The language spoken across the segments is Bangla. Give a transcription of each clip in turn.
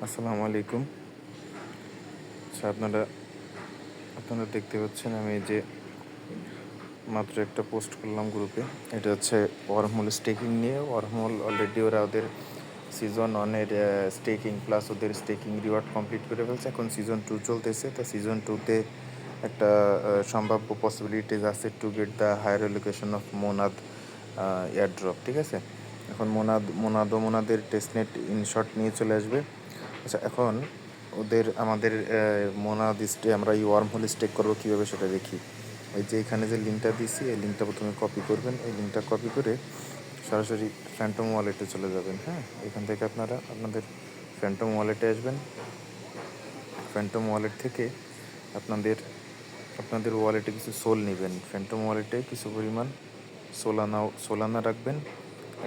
আসসালামু আলাইকুম। আচ্ছা, আপনারা আপনারা দেখতে পাচ্ছেন আমি এই যে মাত্র একটা পোস্ট করলাম গ্রুপে। এটা হচ্ছে ওয়ার্মহোল স্টেকিং নিয়ে। ওয়ার্মহোল অলরেডি ওদের সিজন 1 এর স্টেকিং প্লাস ওদের স্টেকিং রিওয়ার্ড কমপ্লিট করে ফেলছে। এখন সিজন 2 চলতেছে। তো সিজন 2 তে একটা সম্ভাব্য পসিবিলিটিস আছে to get the higher allocation of Monad airdrop. ঠিক আছে? এখন মোনাদের টেস্টনেট ইনশট নিয়ে চলে আসবে। আচ্ছা, এখন আমাদের আমরা এই ওয়ার্মহোল স্টেক করবো কীভাবে সেটা দেখি। এই যে এখানে যে লিঙ্কটা দিচ্ছি, এই লিঙ্কটা প্রথমে কপি করবেন। এই লিঙ্কটা কপি করে সরাসরি ফ্যান্টম ওয়ালেটে চলে যাবেন। হ্যাঁ, এখান থেকে আপনারা আপনাদের ফ্যান্টম ওয়ালেটে আসবেন। ফ্যান্টম ওয়ালেট থেকে আপনাদের ওয়ালেটে কিছু সোল নেবেন। ফ্যান্টম ওয়ালেটে কিছু পরিমাণ সোলানা রাখবেন।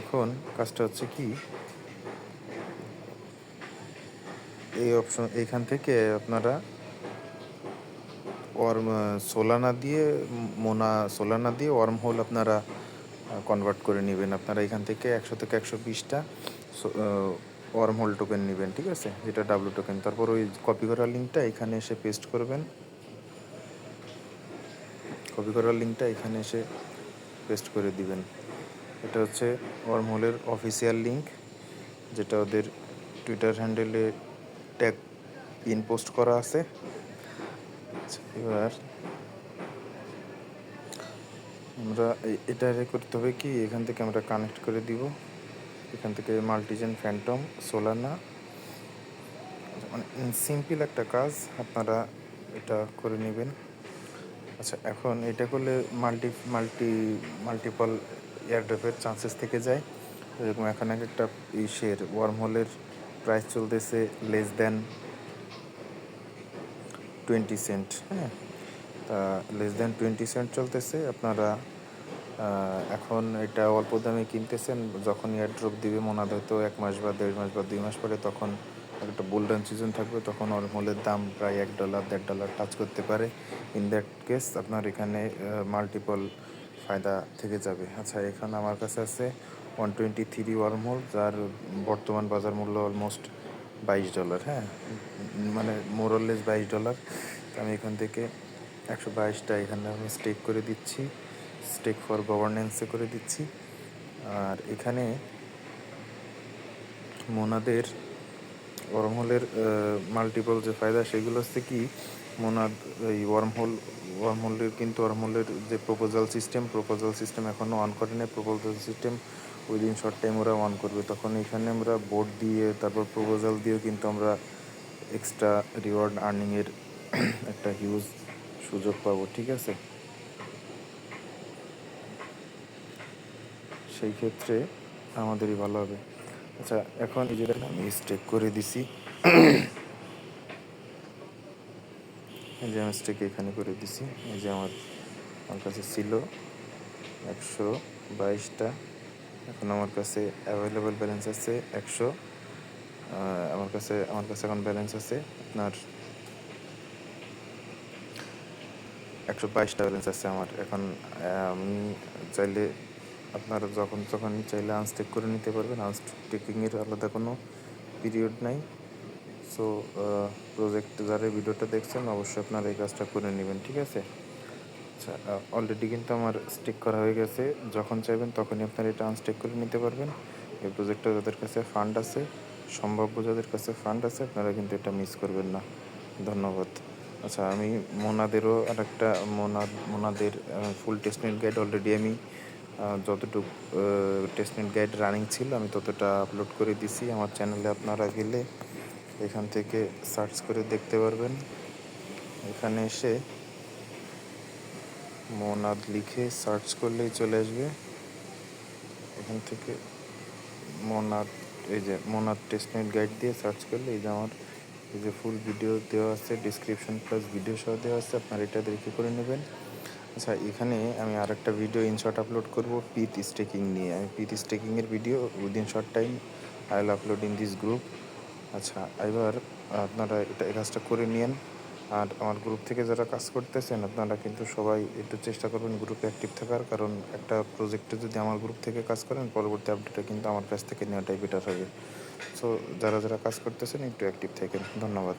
এখন কাজটা হচ্ছে কি, এইখান থেকে আপনারা সোলানা দিয়ে ওয়ার্মহোল আপনারা কনভার্ট করে নেবেন। আপনারা এখান থেকে 100 থেকে 120টা ওয়ার্মহোল টোকেন নেবেন। ঠিক আছে, যেটা ডাব্লু টোকেন। তারপর ওই কপি করার লিঙ্কটা এখানে এসে পেস্ট করবেন। কপি করার লিঙ্কটা এখানে এসে পেস্ট করে দিবেন। এটা হচ্ছে ওয়ার্মহোলের অফিসিয়াল লিঙ্ক, যেটা ওদের টুইটার হ্যান্ডেলে ট্যাগ পিন পোস্ট করা আছে। এবার আমরা এটা করতে হবে কি, এখান থেকে আমরা কানেক্ট করে দিব। এখান থেকে মাল্টিজেন ফ্যান্টম সোলানা, মানে সিম্পল একটা কাজ, আপনারা এটা করে নেবেন। আচ্ছা, এখন এটা করলে মাল্টিপল এয়ারড্রপের চান্সেস থেকে যায়। এরকম এখন একটা ওয়ার্মহোলের প্রাইস চলতেছে লেস দ্যান 20 সেন্ট। হ্যাঁ, তা লেস দ্যান 20 সেন্ট চলতেছে। আপনারা এখন এটা অল্প দামে কিনতেছেন, যখন এয়ারড্রপ দিবে মোনাদ হয়তো 1 মাস বা 1.5 মাস বা 2 মাস পরে, তখন একটা বুলডাউন সিজন থাকবে, তখন ওয়ার্মহোলের দাম প্রায় $1 $1.5 টাচ করতে পারে। ইন দ্যাট কেস আপনার এখানে মাল্টিপল ফায়দা থেকে যাবে। আচ্ছা, এখানে আমার কাছে আছে 123 ওয়ার্মহোল, যার বর্তমান বাজার মূল্য অলমোস্ট $22। হ্যাঁ, মানে মোরলেস $22। আমি এখান থেকে 122টা এখানে আমি স্টেক করে দিচ্ছি, স্টেক ফর গভর্নেন্সে করে দিচ্ছি। আর এখানে মোনাদের ওয়ার্মহোলের মাল্টিপল যে ফায়দা, সেগুলো হচ্ছে কি, মোনাদ এই ওয়ার্মহোলের কিন্তু ওয়ার্মহোলের যে প্রপোজাল সিস্টেম এখনও অন করে নেই। Proposal system within short time ওরা অন করবে। তখন এখানে আমরা বোর্ড দিয়ে তারপর প্রপোজাল দিয়েও কিন্তু আমরা এক্সট্রা রিওয়ার্ড আর্নিংয়ের একটা হিউজ সুযোগ পাবো। ঠিক আছে, সেই ক্ষেত্রে আমাদেরই ভালো হবে। আচ্ছা, এখন এই যেটা আমি স্টেক করে দিছি, এই যে আমি স্টেক এখানে করে দিছি। এই যে আমার কাছে ছিল 122টা। এখন আমার কাছে অ্যাভেলেবল ব্যালেন্স আছে 100। আমার কাছে এখন ব্যালেন্স আছে আপনার 122টা ব্যালেন্স আছে আমার এখন। আমি চাইলে আপনারা যখন চাইলে আনস্টেক করে নিতে পারবেন। আনস্টেকিংয়ের আলাদা কোনো পিরিয়ড নাই। সো প্রজেক্ট যারা ভিডিওটা দেখছেন, অবশ্যই আপনারা এই কাজটা করে নেবেন। ঠিক আছে? আচ্ছা, অলরেডি কিন্তু আমার স্টেক করা হয়ে গেছে। যখন চাইবেন তখনই আপনারা এটা আনস্টেক করে নিতে পারবেন। এই প্রজেক্টটা যাদের কাছে ফান্ড আছে, যাদের কাছে ফান্ড আছে, আপনারা কিন্তু এটা মিস করবেন না। ধন্যবাদ। আচ্ছা, আমি মোনাদের ফুল টেস্টনেট গাইড অলরেডি আমি যতটুকু টেস্টনেট গাইড রানিং ছিল আমি ততটা আপলোড করে দিছি আমার চ্যানেলে। আপনারা গেলে এখান থেকে সার্চ করে দেখতে পারবেন। এখানে এসে মোনাদ লিখে সার্চ করলেই চলে আসবে। এখান থেকে মোনাদ টেস্টনেট গাইড দিয়ে সার্চ করলে এই যে আমার এই যে ফুল ভিডিও দেওয়া আছে, ডিসক্রিপশন প্লাস ভিডিও সহ দেওয়া আছে, আপনারা এটা দেখে করে নেবেন। আচ্ছা, এখানে আমি আরেকটা ভিডিও ইনশর্ট আপলোড করব পিথ স্টেকিং নিয়ে। আমি পিথ স্টেকিংয়ের video within short time I will upload in this group. আচ্ছা, এবার আপনারা এই কাজটা করে নিন। আর আমার গ্রুপ থেকে যারা কাজ করতেছেন আপনারা কিন্তু সবাই একটু চেষ্টা করবেন গ্রুপে অ্যাক্টিভ থাকার, কারণ একটা প্রজেক্টে যদি আমার গ্রুপ থেকে কাজ করেন পরবর্তী আপডেটে কিন্তু আমার কাছ থেকে নেওয়াটাই বেটার হবে। সো যারা যারা কাজ করতেছেন একটু অ্যাক্টিভ থাকেন। ধন্যবাদ।